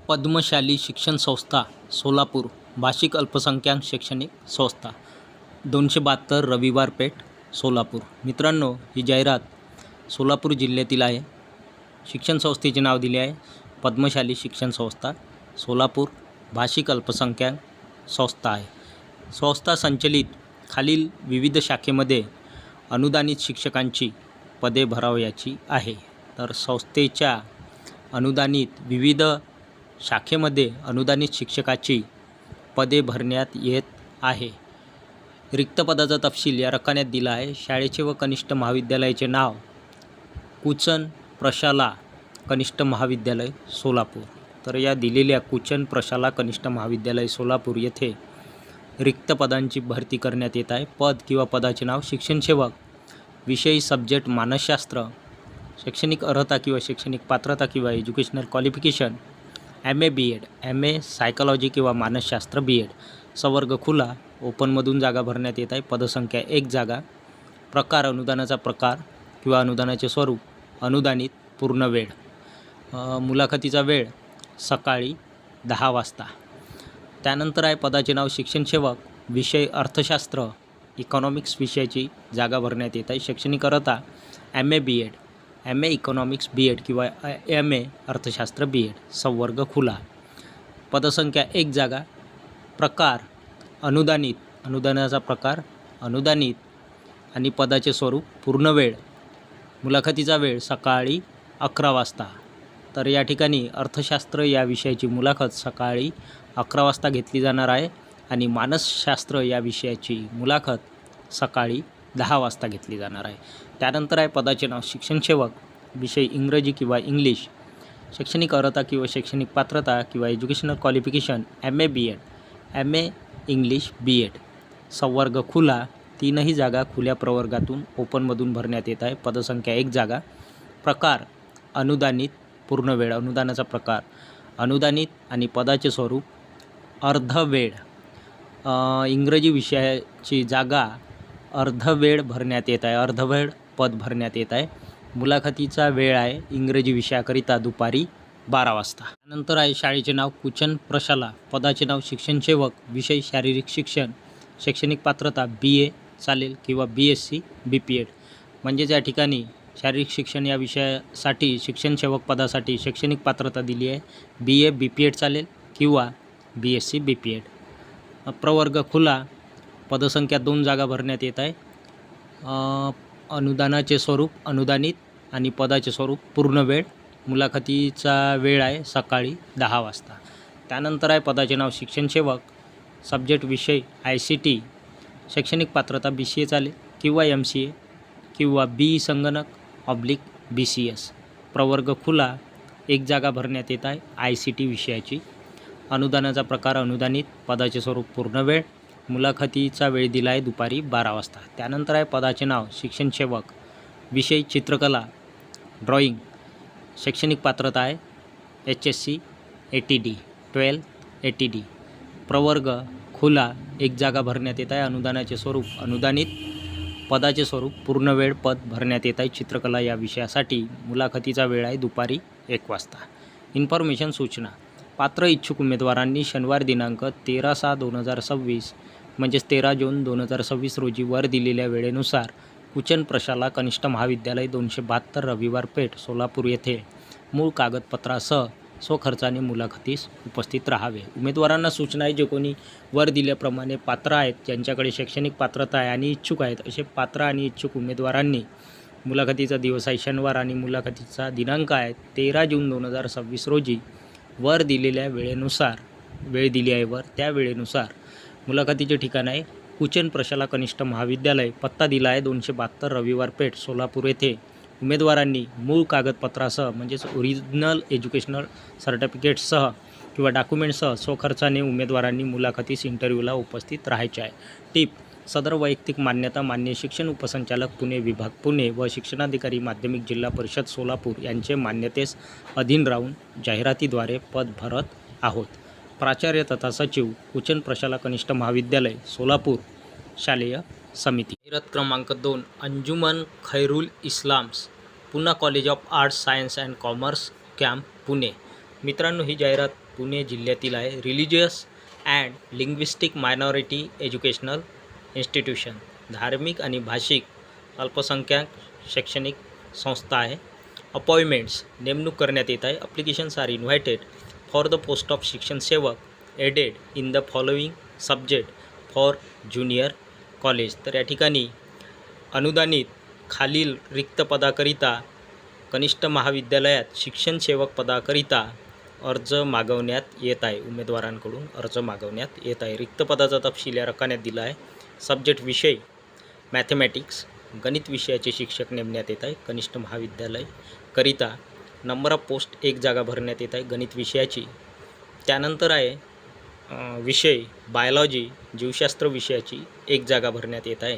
पद्मशाली शिक्षण संस्था सोलापूर भाषिक अल्पसंख्याक शैक्षणिक संस्था 272 रविवार पेठ सोलापूर। मित्रांनो, ही जाहिरात सोलापूर जिल्ह्यातील आहे। शिक्षण संस्थेचे नाव दिले आहे पद्मशाली शिक्षण संस्था सोलापूर भाषिक अल्पसंख्याक संस्था आहे। संस्था संचलित खालील विविध शाखेमध्ये अनुदानित शिक्षकांची पदे भरावयाची आहे। तर संस्थेच्या अनुदानित विविध शाखेमध्ये अनुदानित शिक्षकाची पदे भरण्यात येत आहे। रिक्त पदाचा तपशील या रकान्यात दिला आहे। शाळेचे व कनिष्ठ महाविद्यालयाचे नाव कुचन प्रशाला कनिष्ठ महाविद्यालय सोलापूर। तर या दिलेल्या कुचन प्रशाला कनिष्ठ महाविद्यालय सोलापूर येथे रिक्त पदांची भरती करण्यात येत आहे। पद किंवा पदाचे नाव शिक्षण सेवक, विषय सब्जेक्ट मानसशास्त्र, शैक्षणिक अर्हता किंवा शैक्षणिक पात्रता किंवा educational qualification MA BEd, MA psychology किंवा मानसशास्त्र BEd, संवर्ग खुला, ओपनमधून जागा भरण्यात येत आहे। पदसंख्या 1 जागा। प्रकार अनुदानाचा प्रकार किंवा अनुदानाचे स्वरूप अनुदानित पूर्ण वेळ। मुलाखतीचा वेळ सकाळी 10 वाजता। त्यानंतर आहे पदाचे नाव शिक्षण सेवक, विषय अर्थशास्त्र इकॉनॉमिक्स विषयाची जागा भरण्यात येत आहे। शैक्षणिक अर्हता MA BEd, MA economics BEd किंवा MA अर्थशास्त्र BEd, संवर्ग खुला। पदसंख्या 1 जागा। प्रकार अनुदानित, अनुदानाचा प्रकार अनुदानित आणि पदाचे स्वरूप पूर्ण वेळ। मुलाखतीचा वेळ सकाळी 11 वाजता। तर या ठिकाणी अर्थशास्त्र या विषयाची मुलाखत सकाळी 11 वाजता घेतली जाणार आहे आणि मानसशास्त्र या विषयाची मुलाखत सकाळी 10 वाजता घेतली जाणार आहे। त्यानंतर आहे पदाचे नाव शिक्षण सेवक, विषय इंग्रजी किंवा इंग्लिश, शैक्षणिक अर्हता किंवा शैक्षणिक पात्रता किंवा educational qualification MA BEd, MA English BEd, संवर्ग खुला। 3ही जागा खुल्या प्रवर्गातून ओपनमधून भरण्यात येत आहे। पदसंख्या 1 जागा। प्रकार अनुदानित पूर्ण वेळ, अनुदानाचा प्रकार अनुदानित आणि पदाचे स्वरूप अर्धवेळ। इंग्रजी विषयाची जागा अर्धवेळ भरण्यात येत आहे, अर्धवेळ पद भरण्यात येत आहे। मुलाखतीचा वेळ आहे इंग्रजी विषयाकरिता दुपारी 12 वाजता। त्यानंतर आहे शाळेचे नाव कुचन प्रशाला, पदाचे नाव शिक्षण सेवक, विषय शारीरिक शिक्षण, शैक्षणिक पात्रता BA चालेल किंवा BSc BPed। म्हणजेच या ठिकाणी शारीरिक शिक्षण या विषयासाठी शिक्षण सेवक पदासाठी शैक्षणिक पात्रता दिली आहे BA BPed चालेल किंवा BSc BPed। प्रवर्ग खुला। पदसंख्या 2 जागा भरण्यात येत आहे। अनुदानाचे स्वरूप अनुदानित आणि पदाचे स्वरूप पूर्ण वेळ। मुलाखतीचा वेळ आहे सकाळी 10 वाजता। त्यानंतर आहे पदाचे नाव शिक्षण सेवक, सब्जेक्ट विषय ICT, शैक्षणिक पात्रता BCA चालेल किंवा MCA किंवा BE संगणक BCS। प्रवर्ग खुला। 1 जागा भरण्यात येत आहे ICT विषयाची। अनुदानाचा प्रकार अनुदानित, पदाचे स्वरूप पूर्ण वेळ। मुलाखतीचा वेळ दिला आहे दुपारी 12 वाजता। त्यानंतर आहे पदाचे नाव शिक्षण सेवक, विषय चित्रकला ड्रॉइंग, शैक्षणिक पात्रता आहे HSC ATD 12 ATD। प्रवर्ग खुला। 1 जागा भरण्यात येत आहे। अनुदानाचे स्वरूप अनुदानित, पदाचे स्वरूप पूर्ण वेळ पद भरण्यात येत आहे चित्रकला या विषयासाठी। मुलाखतीचा वेळ आहे दुपारी 1 वाजता। इन्फॉर्मेशन सूचना, पात्र इच्छुक उमेदवारांनी शनिवार दिनांक 13/6/2026 म्हणजेच 13 जून 2026 रोजी वर दिलेल्या वेळेनुसार कुचन प्रशाला कनिष्ठ महाविद्यालय 272 रविवार पेठ सोलापूर येथे मूळ कागदपत्रासह स्वखर्चाने मुलाखतीस उपस्थित राहावे। उमेदवारांना सूचना आहे, जे कोणी वर दिल्याप्रमाणे पात्र आहेत, ज्यांच्याकडे शैक्षणिक पात्रता आहे आणि इच्छुक आहेत, असे पात्र आणि इच्छुक उमेदवारांनी मुलाखतीचा दिवस आहे शनिवार आणि मुलाखतीचा दिनांक आहे 13 जून 2026 रोजी वर दिलेल्या वेळेनुसार, वेळ दिली आहे वर, त्या वेळेनुसार मुलाखतीचे ठिकाण आहे कुचन प्रशाला कनिष्ठ महाविद्यालय, पत्ता दिला आहे 272 रविवार पेठ सोलापूर येथे। उमेदवारांनी मूळ कागदपत्रासह म्हणजेच ओरिजिनल एज्युकेशनल सर्टिफिकेटसह किंवा डॉक्युमेंटसह स्वखर्चाने उमेदवारांनी मुलाखतीस इंटरव्ह्यूला उपस्थित राहायचे आहे। टिप: सदर वैयक्तिक मान्यता मान्य शिक्षण उपसंचालक पुणे विभाग पुणे व शिक्षणाधिकारी माध्यमिक जिल्हा परिषद सोलापूर यांचे मान्यतेस अधीन राहून जाहिरातीद्वारे पद भरत आहोत। प्राचार्य तथा सचिव कुचन प्रशाला कनिष्ठ महाविद्यालय सोलापूर शालेय समिती। जाहिरात क्रमांक 2, Anjuman Khairul Islam's, Poona college of arts science and commerce camp Pune. मित्रांनो, ही जाहिरात पुणे जिल्ह्यातील आहे. Religious and linguistic minority educational institution, धार्मिक आणि भाषिक अल्पसंख्याक शैक्षणिक संस्था आहे. अपॉइंटमेंट्स, नेमणूक करण्यात येत आहे. Applications are invited for the post of शिक्षण सेवक aided in the following subject for junior college. तर या ठिकाणी अनुदानित खालील रिक्त पदाकरिता कनिष्ठ महाविद्यालयात शिक्षण सेवक पदाकरिता अर्ज मागवण्यात येत आहे. उमेदवारांकडून अर्ज मागवण्यात येत आहे. रिक्त पदाचा तपशील या रकान्यात दिला आहे. सब्जेक्ट विषय मॅथमॅटिक्स, गणित विषयाचे शिक्षक नेमण्यात येत आहे कनिष्ठ महाविद्यालय करिता. नंबर ऑफ पोस्ट 1 जागा भरण्यात येत आहे गणित विषयाची. त्यानंतर आहे विषय बायोलॉजी, जीवशास्त्र विषयाची 1 जागा भरण्यात येत आहे.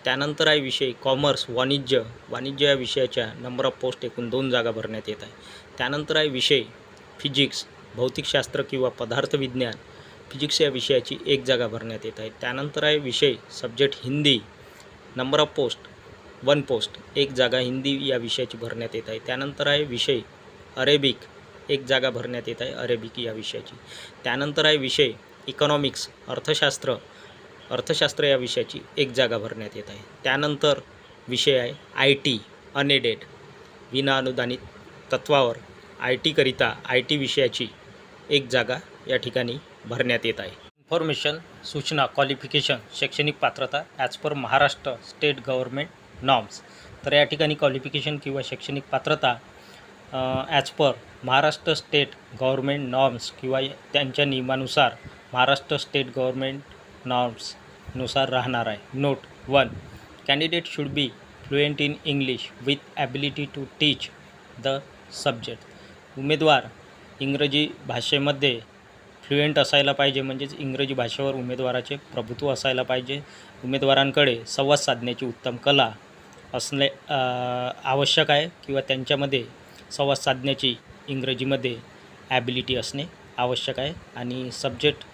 त्यानंतर आहे विषय कॉमर्स, वाणिज्य या विषयाच्या नंबर ऑफ पोस्ट एकूण 2 जागा भरण्यात येत आहे. त्यानंतर आहे विषय फिजिक्स, भौतिकशास्त्र किंवा पदार्थविज्ञान, फिजिक्स या विषयाची 1 जागा भरण्यात येत आहे. त्यानंतर आहे विषय subject Hindi, number of post 1 post, 1 जागा हिंदी या विषयाची भरण्यात येत आहे. त्यानंतर आहे विषय अरेबिक, 1 जागा भरण्यात येत आहे अरेबिक या विषयाची. त्यानंतर आहे विषय इकॉनॉमिक्स, अर्थशास्त्र या विषयाची 1 जागा भरण्यात येत आहे. त्यानंतर विषय आहे IT अनएडेड, विना अनुदानित तत्वावर IT करिता IT विषयाची 1 जागा या ठिकाणी भरण्यात येत आहे. इन्फॉर्मेशन, सूचना, क्वालिफिकेशन, शैक्षणिक पात्रता as per Maharashtra state government norms. तर या ठिकाणी क्वालिफिकेशन किंवा शैक्षणिक पात्रता as per Maharashtra state government norms किंवा त्यांच्या नियमानुसार महाराष्ट्र स्टेट गव्हर्नमेंट नॉर्म्सनुसार राहणार आहे. Note 1, candidate should be fluent in English with ability to teach the subject. उमेदवार इंग्रजी भाषेमध्ये फ्लुएंट असायला पाहिजे, म्हणजेच इंग्रजी भाषेवर उमेदवाराचे प्रभुत्व असायला पाहिजे. उमेदवारांकडे संवाद साधण्याची उत्तम कला असणे आवश्यक आहे किंवा त्यांच्यामध्ये संवाद साधण्याची इंग्रजीमध्ये ॲबिलिटी असणे आवश्यक आहे आणि सब्जेक्ट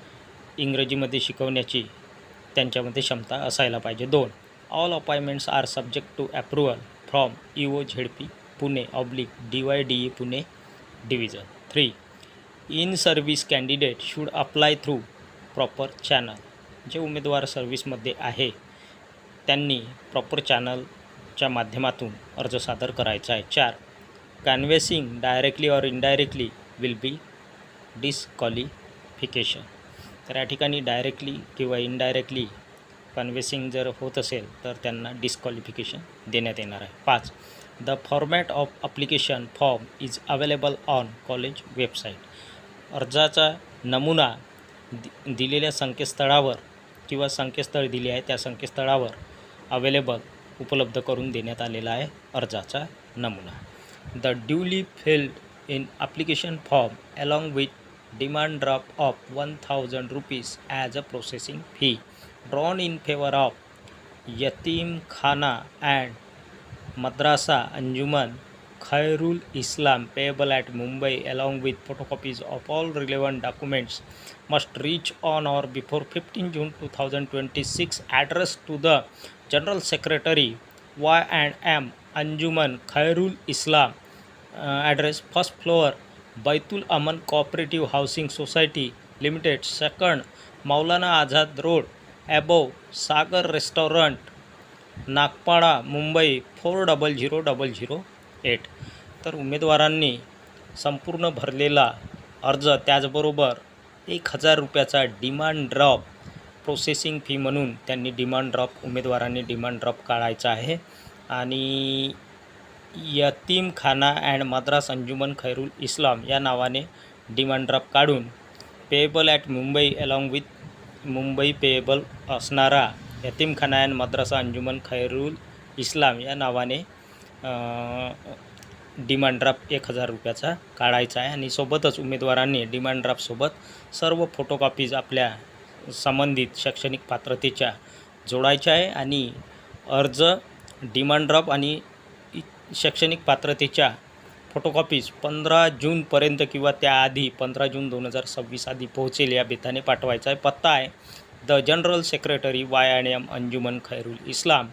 इंग्रजीमध्ये शिकवण्याची त्यांच्यामध्ये क्षमता असायला पाहिजे. 2, all appointments are subject to approval from EOZP Pune /DYDE Pune division. 3, in service candidate should apply through proper channel. जे उमेदवार सर्व्हिसमध्ये आहे त्यांनी प्रॉपर चॅनलच्या माध्यमातून अर्ज सादर करायचा आहे. 4, canvassing directly or indirectly will be disqualification. तर या ठिकाणी डायरेक्टली किंवा इनडायरेक्टली कन्व्हेसिंग जर होत असेल तर त्यांना डिस्क्वालिफिकेशन देण्यात येणार आहे. 5, the format of application form is available on college website. अर्जाचा नमुना दिलेल्या संकेतस्थळावर किंवा संकेतस्थळ दिले आहे त्या संकेतस्थळावर उपलब्ध करून देण्यात आलेला आहे अर्जाचा नमुना. The duly filled in application form along with demand draft of 1000 rupees as a processing fee drawn in favour of Yateemkhana and Madrasa Anjuman Khairul Islam payable at Mumbai along with photocopies of all relevant documents must reach on or before 15 June 2026. Address to the general secretary Y&M Anjuman Khairul Islam. Address first floor Baitul Aman cooperative housing society limited, second Maulana Azad road above Sagar restaurant Nagpada Mumbai 400008. तर उमेदवारांनी संपूर्ण भरलेला अर्ज त्याचबरोबर 1000 रुपयाचा demand draft processing fee म्हणून त्यांनी उमेदवारांनी डिमांड ड्राफ्ट काढायचा आहे आणि यतीमखाना अँड मद्रास अंजुमन खैरुल इस्लाम या नावाने डिमांड ड्राफ्ट काढून payable at Mumbai along with Mumbai payable असणारा यतीमखाना अँड मद्रासा अंजुमन खैरुल इस्लाम या नावाने डिमांड ड्राफ्ट 1000 रुपयाचा काढायचा आहे आणि सोबतच उमेदवारांनी डिमांड ड्राफ्टसोबत सर्व फोटोकॉपीज आपल्या संबंधित शैक्षणिक पात्रतेच्या जोडायच्या आहे आणि अर्ज डिमांड ड्राफ्ट आणि शैक्षणिक पात्रतेच्या फोटोकॉपीज 15 जूनपर्यंत किंवा त्याआधी 15 जून 2026 आधी पोहोचेल या बेताने पाठवायचा आहे. पत्ता आहे the general secretary Y&M Anjuman Khairul Islam,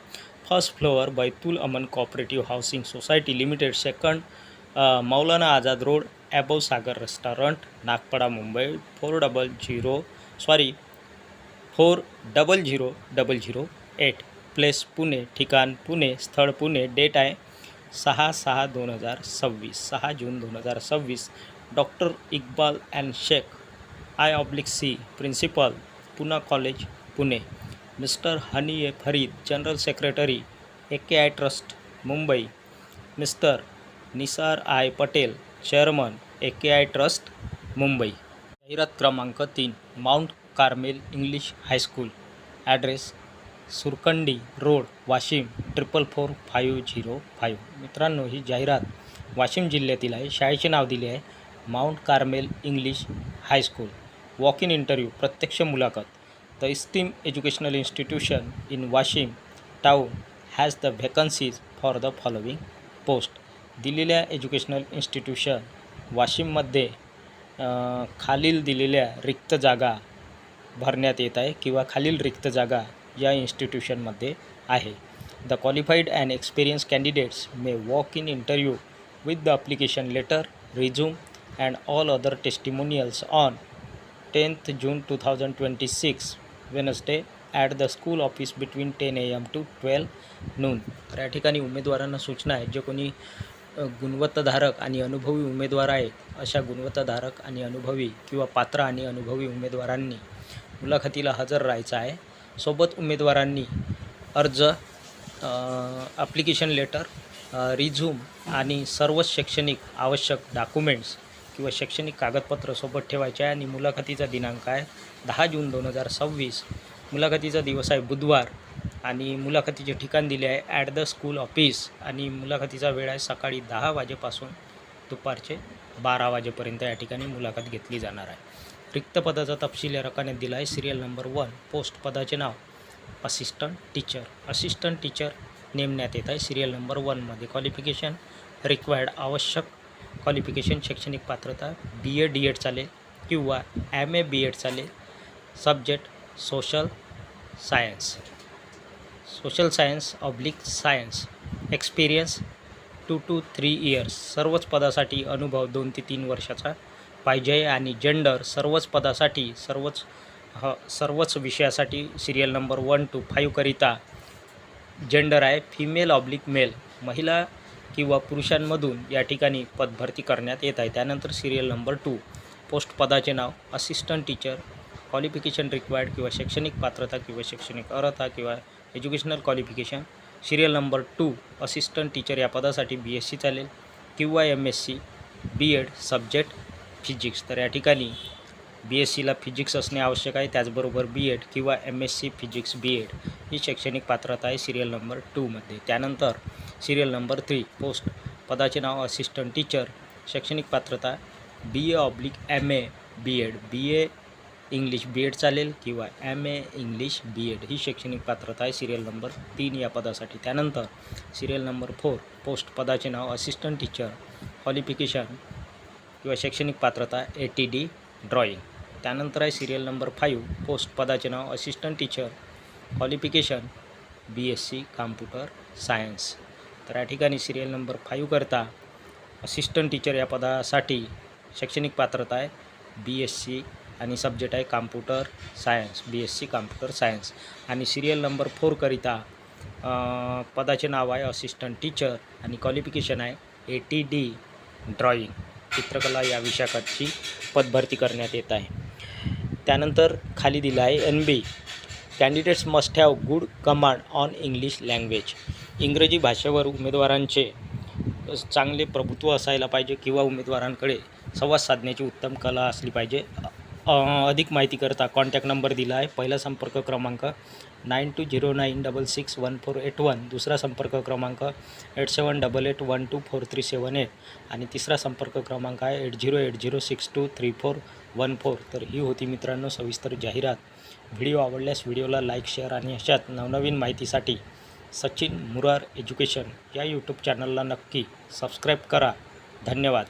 first floor Baitul Aman cooperative housing society limited, second Maulana Azad road above Sagar restaurant Nagpada Mumbai 400008 place Pune, ठिकाण पुणे, स्थळ पुणे, डेट आहे 6 जून 2026. Doctor Iqbal and Shaikh I/C principal Poona college Pune. Mister Hani A Farid general secretary AKI trust Mumbai. Mister Nisar I Patel chairman AKI trust Mumbai. जाहिरात क्रमांक 3 mount Carmel English high school. Address Surkandi road Washim 444505. मित्रांनो, ही जाहिरात वाशिम जिल्ह्यातील आहे. शाळेचे नाव दिले आहे mount Carmel English high school. Walk in interview प्रत्यक्ष मुलाखत. The esteem educational institution in Washim town has the vacancies for the following post. दिलेल्या एज्युकेशनल इन्स्टिट्यूशन वाशिममध्ये खालील दिलेल्या रिक्त जागा भरण्यात येत आहे किंवा खालील रिक्त जागा या इन्स्टिट्यूशनमध्ये आहे. The qualified and experience candidates may walk in interview with the application letter, resume and all other testimonials on 10th June 2026 Wednesday at the school office between 10 AM to 12 noon. तर या ठिकाणी उमेदवारांना सूचना आहे, जे कोणी गुणवत्ताधारक आणि अनुभवी उमेदवार आहेत अशा गुणवत्ताधारक आणि अनुभवी किंवा पात्र आणि अनुभवी उमेदवारांनी मुलाखतीला हजर राहायचं आहे. सोबत उमेदवारांनी अर्ज, ॲप्लिकेशन लेटर, रिझ्यूम आणि सर्व शैक्षणिक आवश्यक डॉक्युमेंट्स किंवा शैक्षणिक कागदपत्र सोबत ठेवायचे आहे. आणि मुलाखतीचा दिनांक आहे 10 जून 2026. मुलाखतीचा दिवस आहे बुधवार आणि मुलाखतीचे ठिकाण दिले आहे ॲट द स्कूल ऑफिस. आणि मुलाखतीचा वेळ आहे सकाळी 10 वाजेपासून दुपारचे 12 वाजेपर्यंत या ठिकाणी मुलाखत घेतली जाणार आहे. रिक्त पदाचा तपशील या रकान्यात दिला आहे. Serial number 1 post. पदाचे नाव असिस्टंट टीचर. असिस्टंट टीचर नेमण्यात येत आहे. सिरियल नंबर 1मध्ये क्वालिफिकेशन रिक्वायर्ड आवश्यक क्वालिफिकेशन शैक्षणिक पात्रता BA DED चालेल किंवा MA BEd चालेल. Subject social science science. Experience 2 to 3 years. सर्वच पदासाठी अनुभव 2 ते 3 वर्षाचा पाहिजे. आणि जेंडर सर्वच पदासाठी सर्वच विषयासाठी सिरियल नंबर 1 to 5 करिता जेंडर आहे फिमेल/मेल. महिला किंवा पुरुषांमधून या ठिकाणी पदभरती करण्यात येत आहे. त्यानंतर सिरियल नंबर 2 पोस्ट. पदाचे नाव असिस्टंट टीचर. क्वालिफिकेशन रिक्वायर्ड किंवा शैक्षणिक पात्रता किंवा शैक्षणिक अर्हता किंवा educational qualification. Serial number 2 assistant teacher या पदासाठी BSc चालेल किंवा MSc BEd. Subject physics. तर या ठिकाणी BScला फिजिक्स असणे आवश्यक आहे. त्याचबरोबर BEd किंवा MSc फिजिक्स BEd ही शैक्षणिक पात्रता आहे सिरियल नंबर 2मध्ये. त्यानंतर सिरियल नंबर 3 पोस्ट. पदाचे नाव असिस्टंट टीचर. शैक्षणिक पात्रता BA/MA BEd. BA English BEd चालेल किंवा MA इंग्लिश BEd ही शैक्षणिक पात्रता आहे सिरियल नंबर 3 या पदासाठी. त्यानंतर सिरियल नंबर 4 पोस्ट. पदाचे नाव असिस्टंट टीचर. क्वालिफिकेशन किंवा शैक्षणिक पात्रता ATD ड्रॉईंग. त्यानंतर आहे सिरियल नंबर 5 पोस्ट. पदाचे नाव assistant teacher. Qualification BSc computer science. तर या ठिकाणी सिरियल नंबर 5 करता असिस्टंट टीचर या पदासाठी शैक्षणिक पात्रता आहे BSc आणि सब्जेक्ट आहे computer science. BSc computer science. आणि सिरियल नंबर 4 करिता पदाचे नाव आहे असिस्टंट टीचर आणि क्वालिफिकेशन आहे ATD ड्रॉईंग चित्रकला या विषयाची पदभरती करण्यात येत आहे. त्यानंतर खाली दिला आहे NB. Candidates must have good command on English language. इंग्रजी भाषेवर उमेदवारांचे चांगले प्रभुत्व असायला पाहिजे किंवा उमेदवारांकडे संवाद साधण्याची उत्तम कला असली पाहिजे. अधिक माहितीकरता कॉन्टॅक्ट नंबर दिला आहे. पहिला संपर्क क्रमांक 9209661481. दुसरा संपर्क क्रमांक 8788124378 आणि तिसरा संपर्क क्रमांक आहे 8080623414. तर ही होती मित्रांनो सविस्तर जाहिरात. व्हिडिओ आवडल्यास व्हिडिओला लाईक, शेअर आणि अशाच नवनवीन माहितीसाठी सचिन मुरार एज्युकेशन या यूट्यूब चॅनलला नक्की सबस्क्राईब करा. धन्यवाद.